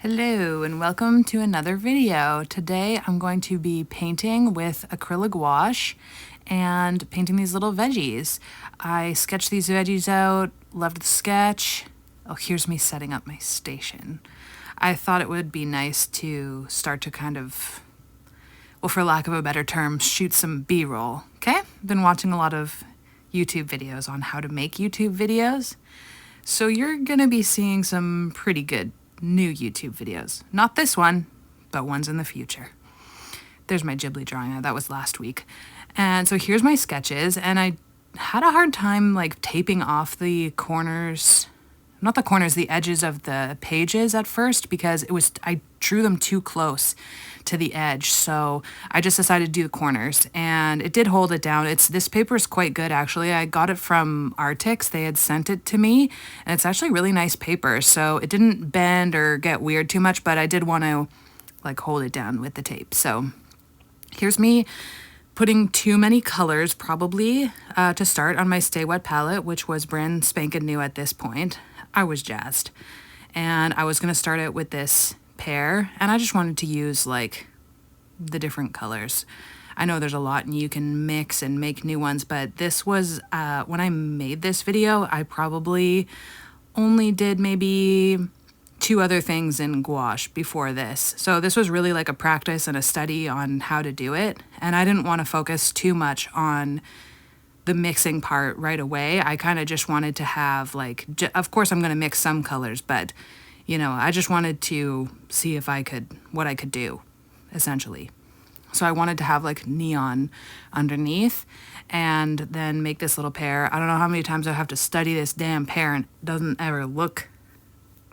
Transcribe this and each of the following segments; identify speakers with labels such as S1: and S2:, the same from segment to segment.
S1: Hello and welcome to another video. Today I'm going to be painting with acrylic gouache and painting these little veggies. I sketched these veggies out, loved the sketch. Oh, here's me setting up my station. I thought it would be nice to start to kind of, well, for lack of a better term, shoot some B-roll, okay? I've been watching a lot of YouTube videos on how to make YouTube videos. So you're gonna be seeing some pretty good new YouTube videos. Not this one, but ones in the future. There's my Ghibli drawing. That was last week. And so here's my sketches, and I had a hard time like taping off the corners, not the corners, the edges of the pages at first because I drew them too close to the edge. So I just decided to do the corners and it did hold it down. This paper is quite good actually. I got it from Artichoke. They had sent it to me and it's actually really nice paper. So it didn't bend or get weird too much, but I did want to like hold it down with the tape. So here's me putting too many colors probably to start on my Stay Wet palette, which was brand spanking new at this point. I was jazzed. And I was going to start it with this pear, and I just wanted to use like the different colors. I know there's a lot and you can mix and make new ones, but this was, when I made this video, I probably only did maybe 2 other things in gouache before this. So this was really like a practice and a study on how to do it. And I didn't want to focus too much on the mixing part right away. I kind of just wanted to have like, of course I'm going to mix some colors, but you know, I just wanted to see if what I could do essentially. So I wanted to have like neon underneath and then make this little pear. I don't know how many times I have to study this damn pear and it doesn't ever look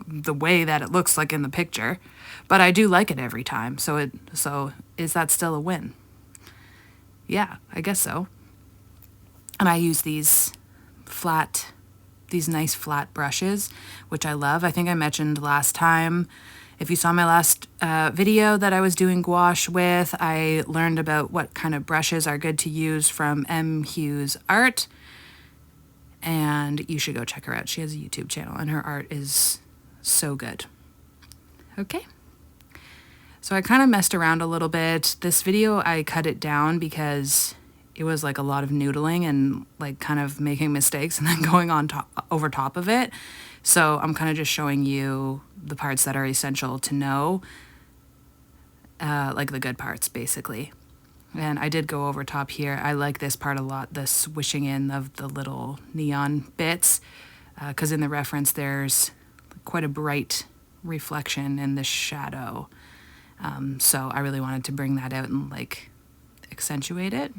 S1: the way that it looks like in the picture, but I do like it every time. So is that still a win? Yeah, I guess so. And I use these nice flat brushes, which I love. I think I mentioned last time, if you saw my last video that I was doing gouache with, I learned about what kind of brushes are good to use from M. Hughes Art. And you should go check her out. She has a YouTube channel and her art is so good. Okay. So I kind of messed around a little bit. This video, I cut it down because it was like a lot of noodling and like kind of making mistakes and then going on over top of it. So I'm kind of just showing you the parts that are essential to know, like the good parts basically. And I did go over top here. I like this part a lot, the swishing in of the little neon bits, because in the reference there's quite a bright reflection in the shadow. So I really wanted to bring that out and like accentuate it.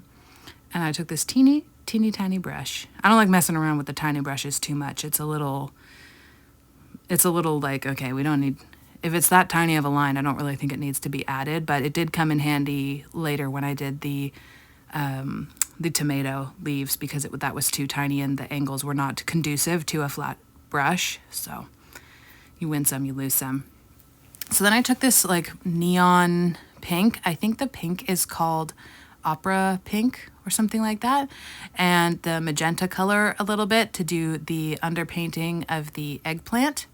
S1: And I took this teeny tiny brush. I don't like messing around with the tiny brushes too much. It's a little like, okay, we don't need, if it's that tiny of a line, I don't really think it needs to be added, but it did come in handy later when I did the tomato leaves because that was too tiny and the angles were not conducive to a flat brush. So you win some, you lose some. So then I took this like neon pink. I think the pink is called opera pink or something like that, and the magenta color a little bit to do the underpainting of the eggplant.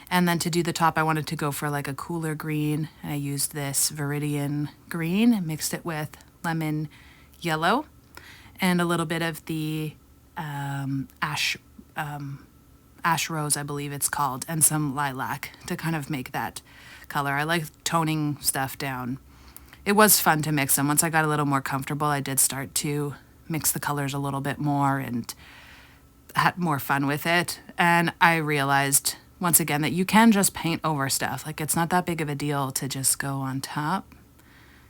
S1: And then to do the top, I wanted to go for like a cooler green, and I used this Viridian green and mixed it with lemon yellow and a little bit of the ash rose, I believe it's called, and some lilac to kind of make that color. I like toning stuff down. It was fun to mix them. Once I got a little more comfortable, I did start to mix the colors a little bit more and had more fun with it. And I realized, once again, that you can just paint over stuff. Like, it's not that big of a deal to just go on top.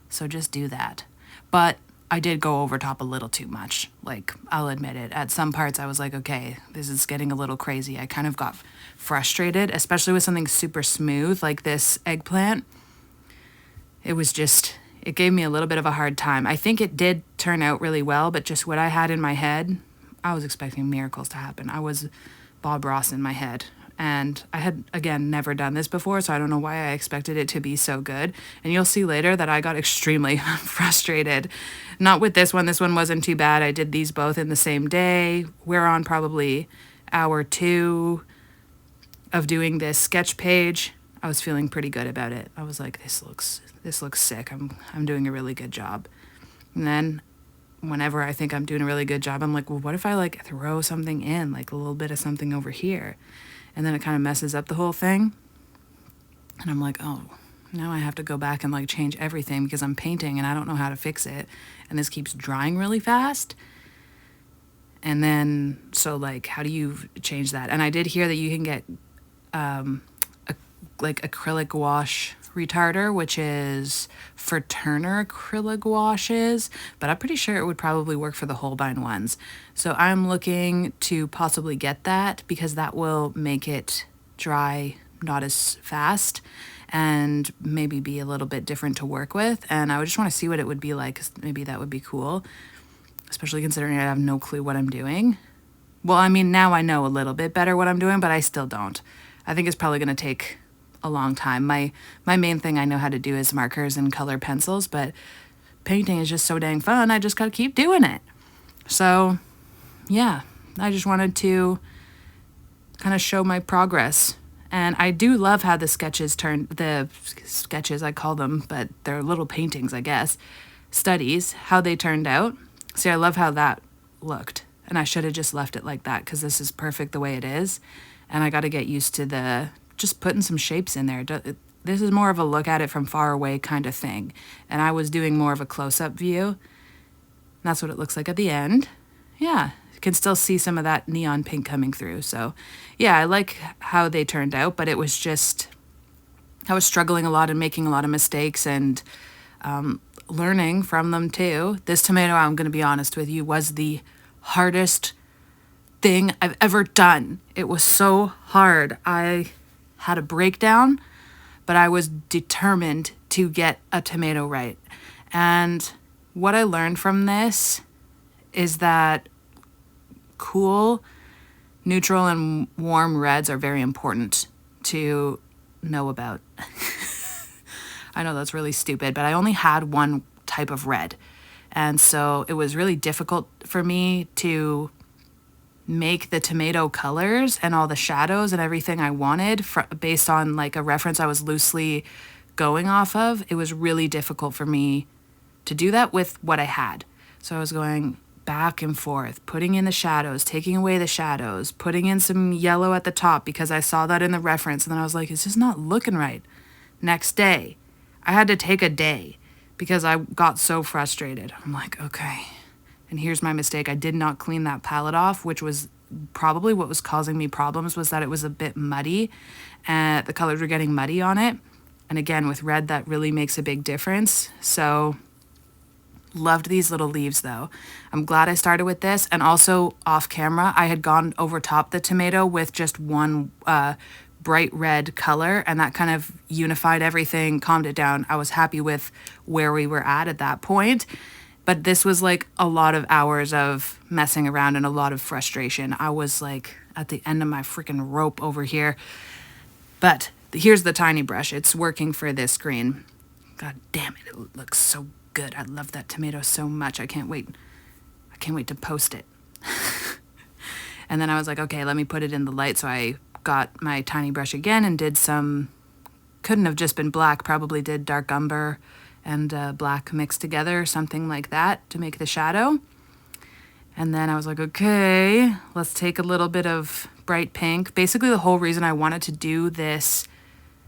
S1: So just do that. But I did go over top a little too much. Like, I'll admit it. At some parts, I was like, okay, this is getting a little crazy. I kind of got frustrated, especially with something super smooth like this eggplant. It gave me a little bit of a hard time. I think it did turn out really well, but just what I had in my head, I was expecting miracles to happen. I was Bob Ross in my head. And I had, again, never done this before, so I don't know why I expected it to be so good. And you'll see later that I got extremely frustrated. Not with this one. This one wasn't too bad. I did these both in the same day. We're on probably hour 2 of doing this sketch page. I was feeling pretty good about it. I was like, this looks sick. I'm doing a really good job. And then whenever I think I'm doing a really good job, I'm like, well, what if I like throw something in, like a little bit of something over here? And then it kind of messes up the whole thing. And I'm like, oh, now I have to go back and like change everything because I'm painting and I don't know how to fix it. And this keeps drying really fast. And then, so like, how do you change that? And I did hear that you can get like acrylic gouache retarder, which is for Turner acrylic gouaches, but I'm pretty sure it would probably work for the Holbein ones. So I'm looking to possibly get that because that will make it dry not as fast and maybe be a little bit different to work with. And I would just want to see what it would be like, 'cause maybe that would be cool, especially considering I have no clue what I'm doing. Well, I mean, now I know a little bit better what I'm doing, but I still don't. I think it's probably going to take a long time. My main thing I know how to do is markers and color pencils, but painting is just so dang fun. I just got to keep doing it. So, yeah, I just wanted to kind of show my progress. And I do love how the sketches, I call them, but they're little paintings, I guess, studies, how they turned out. See, I love how that looked. And I should have just left it like that because this is perfect the way it is. And I got to get used to just putting some shapes in there. This is more of a look at it from far away kind of thing. And I was doing more of a close-up view. That's what it looks like at the end. Yeah, you can still see some of that neon pink coming through. So yeah, I like how they turned out, but it was just, I was struggling a lot and making a lot of mistakes and learning from them too. This tomato, I'm going to be honest with you, was the hardest thing I've ever done. It was so hard. I had a breakdown, but I was determined to get a tomato right. And what I learned from this is that cool, neutral, and warm reds are very important to know about. I know that's really stupid, but I only had one type of red. And so it was really difficult for me to make the tomato colors and all the shadows and everything I wanted based on like a reference I was loosely going off of. It was really difficult for me to do that with what I had. So I was going back and forth, putting in the shadows, taking away the shadows, putting in some yellow at the top because I saw that in the reference. And then I was like, it's just not looking right. Next day, I had to take a day because I got so frustrated. I'm like, okay. And here's my mistake. I did not clean that palette off, which was probably what was causing me problems, was that it was a bit muddy and the colors were getting muddy on it. And again, with red, that really makes a big difference. So loved these little leaves though. I'm glad I started with this. And also off camera, I had gone over top the tomato with just one bright red color, and that kind of unified everything, calmed it down. I was happy with where we were at that point. But this was like a lot of hours of messing around and a lot of frustration. I was like at the end of my freaking rope over here. But here's the tiny brush. It's working for this screen. God damn it, it looks so good. I love that tomato so much. I can't wait to post it. And then I was like, okay, let me put it in the light. So I got my tiny brush again and did some, couldn't have just been black, probably did dark umber and black mixed together, something like that to make the shadow. And then I was like, okay, let's take a little bit of bright pink. Basically, the whole reason I wanted to do this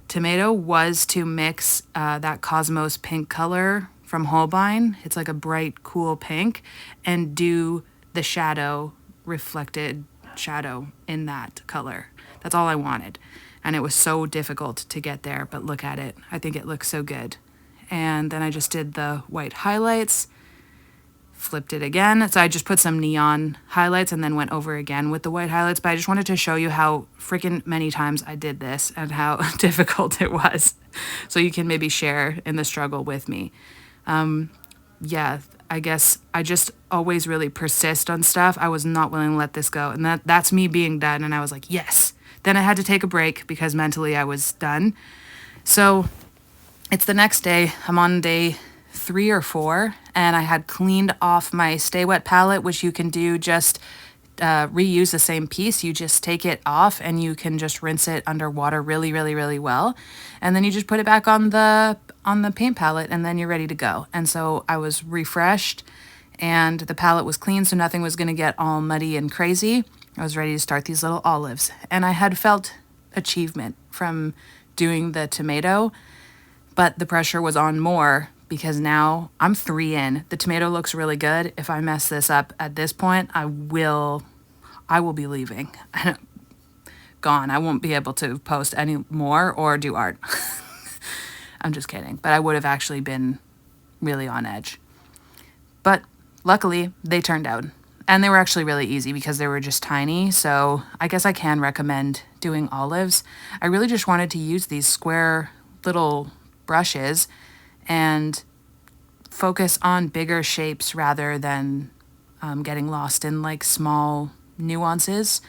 S1: tomato was to mix that Cosmos pink color from Holbein. It's like a bright, cool pink, and do the shadow, reflected shadow in that color. That's all I wanted. And it was so difficult to get there, but look at it. I think it looks so good. And then I just did the white highlights, flipped it again. So I just put some neon highlights and then went over again with the white highlights. But I just wanted to show you how freaking many times I did this and how difficult it was. So you can maybe share in the struggle with me. Yeah, I guess I just always really persist on stuff. I was not willing to let this go. And that's me being done. And I was like, yes. Then I had to take a break because mentally I was done. So it's the next day. I'm on day 3 or 4, and I had cleaned off my Stay Wet palette, which you can do just reuse the same piece. You just take it off and you can just rinse it under water really, really, really well. And then you just put it back on the paint palette and then you're ready to go. And so I was refreshed and the palette was clean, so nothing was going to get all muddy and crazy. I was ready to start these little olives. And I had felt achievement from doing the tomato, but the pressure was on more because now I'm 3 in. The tomato looks really good. If I mess this up at this point, I will be leaving. Gone. I won't be able to post any more or do art. I'm just kidding. But I would have actually been really on edge. But luckily, they turned out. And they were actually really easy because they were just tiny. So I guess I can recommend doing olives. I really just wanted to use these square little brushes and focus on bigger shapes rather than getting lost in like small nuances.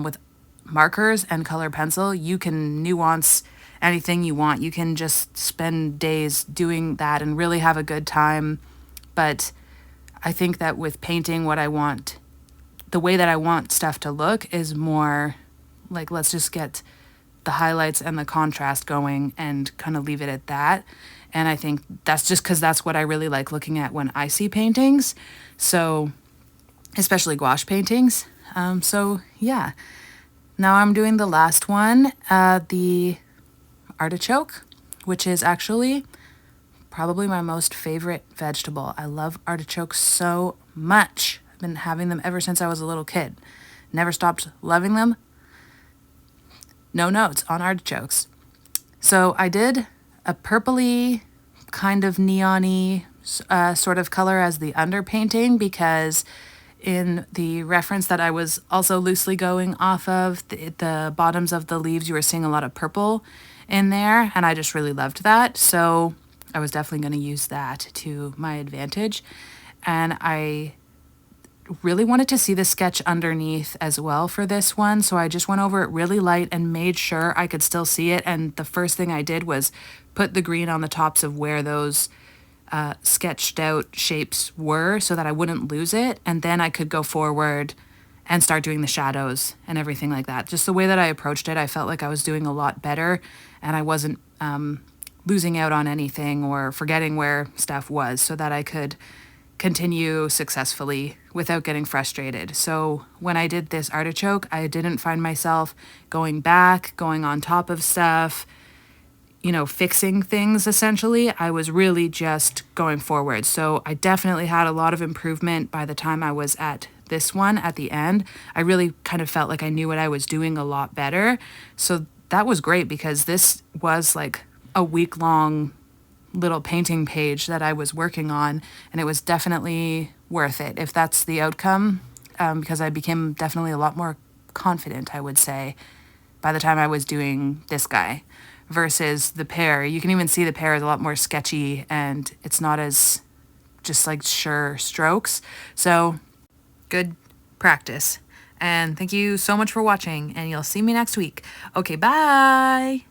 S1: With markers and color pencil, you can nuance anything you want. You can just spend days doing that and really have a good time. But I think that with painting, what I want, the way that I want stuff to look is more like, let's just get the highlights and the contrast going and kind of leave it at that. And I think that's just because that's what I really like looking at when I see paintings. So, especially gouache paintings. So yeah, now I'm doing the last one, the artichoke, which is actually probably my most favorite vegetable. I love artichokes so much. I've been having them ever since I was a little kid. Never stopped loving them. No notes on artichokes. So I did a purpley kind of neon-y sort of color as the underpainting because in the reference that I was also loosely going off of, the bottoms of the leaves, you were seeing a lot of purple in there, and I just really loved that. So I was definitely going to use that to my advantage. And I really wanted to see the sketch underneath as well for this one, so I just went over it really light and made sure I could still see it. And the first thing I did was put the green on the tops of where those sketched out shapes were so that I wouldn't lose it, and then I could go forward and start doing the shadows and everything like that. Just the way that I approached it, I felt like I was doing a lot better and I wasn't losing out on anything or forgetting where stuff was, so that I could continue successfully without getting frustrated. So when I did this artichoke, I didn't find myself going back, going on top of stuff, you know, fixing things essentially. I was really just going forward. So I definitely had a lot of improvement by the time I was at this one at the end. I really kind of felt like I knew what I was doing a lot better. So that was great because this was like a week-long little painting page that I was working on, and it was definitely worth it if that's the outcome, because I became definitely a lot more confident, I would say, by the time I was doing this guy versus the pear. You can even see the pear is a lot more sketchy and it's not as just like sure strokes. So good practice. And thank you so much for watching, and you'll see me next week. Okay, bye.